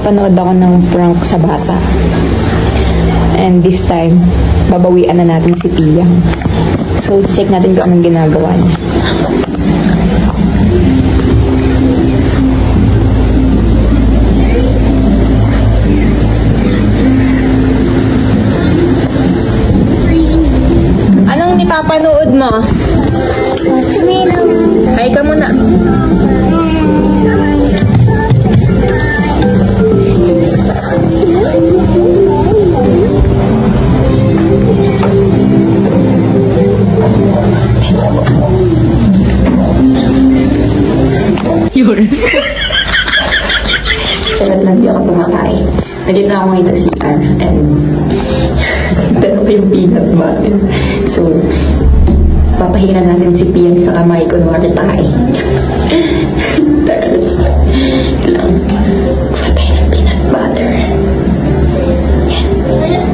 nakapanood ako ng prank sa bata. And this time, babawian na natin si Pia. So, check natin kung anong ginagawa niya. Anong nipapanood mo? Hi ka muna. Yun. Charot lang, di ako tumatay. Nandito na ako ngayon sa CR and dalawa yung peanut butter. So, papahinga natin si Pian sa kamay kunwari tayo. Tara, let's lang. Patay ng peanut butter. Yan.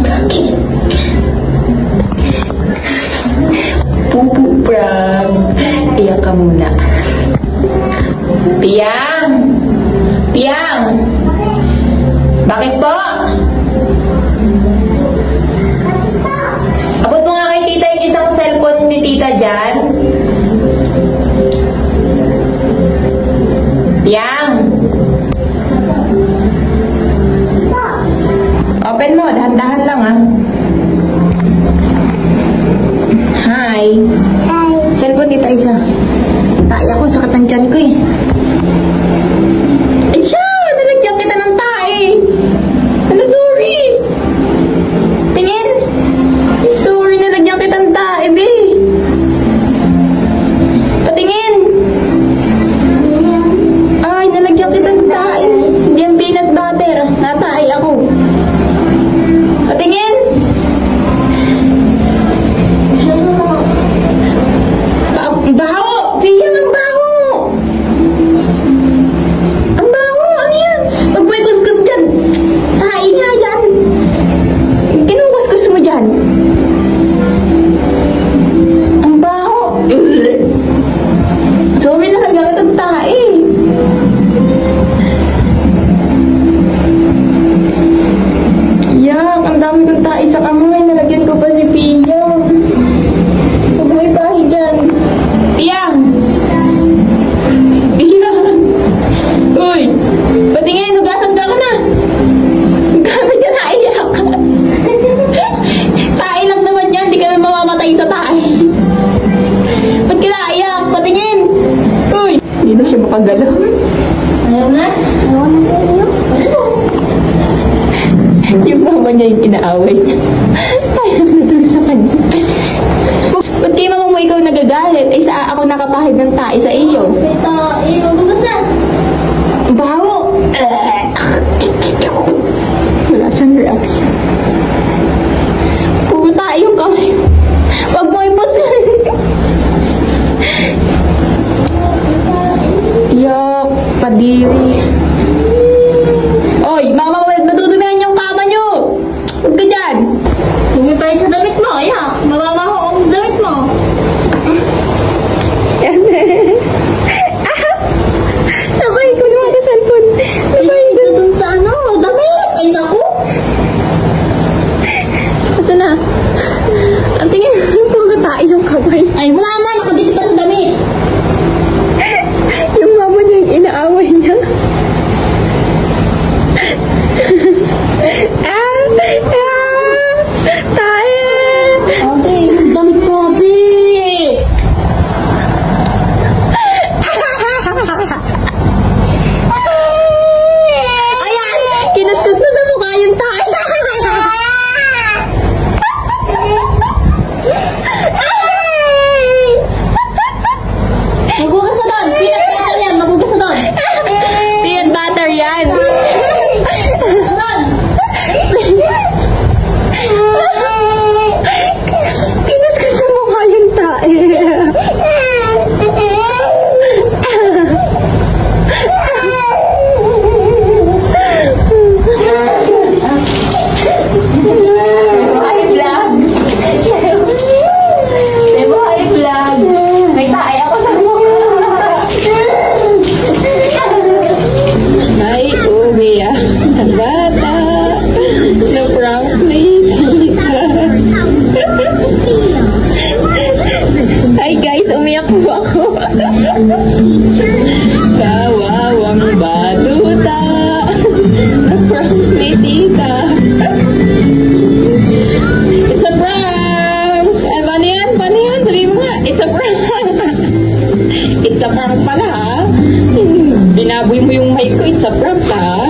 Bakit? Pupu prank. Iyak ka muna. Piang! Piang! Bakit po? Abot mo nga kay tita yung isang cellphone ni tita dyan. Piang! Open mo, dahan-dahan lang ah. Hi! Hi! Cellphone tita isa. Tayo ako, sakit ang tiyan ko eh. Ay siya! Nalagyan kita ng tae! Ano, sorry! Tingin! Ay, sorry, nalagyan kita ng tae, be! Patingin! Ay, nalagyan kita ng tae! Hindi ang peanut butter. Natae ako. Patingin! Baho! Pia, ang baho! Ang baho! Ano yan? Huwag mo ikuskus dyan! Tae nga yan! Kinukuskus mo dyan! Ang baho! So, may nakagamit ang tae! Yak! Ang dami kong tae sa kamay! Nalagyan ko pa si Pia! Huwag mo ipahi dyan! Piang! Piang! Uy! Patingin, hugasan ka na! Kami dyan naiyak! Tae lang naman yan, di ka na mamamatay sa tae! Ba't ka naiyak? Patingin! Uy! Hindi na siya makagalaw. Ayaw na? Ayaw na sa'yo? Yung mama niya yung inaaway niya. Ayaw na doon sa kanya. Ba't kayo mama mo ikaw nagagalit? Ay sa ako nakapahid ng tae sa iyo. Tae, magugas na. Baho! Wala siyang reaction. Puro tae yung kamay. Wag mo ipot. Yak, padiri. Oy, mama, huwag madudumihan yung kama nyo. Huwag ka dyan. Dumi tayo sa damit mo. Yak, mawamaho ang damit mo. Ako'y ako. Kawawang batuta. From ni tita. It's a prank! Eh, paano yan? Paano yan? Sabihin mo nga, it's a prank! It's a prank pala, ha? Binaboy mo yung mic ko, it's a prank, ha?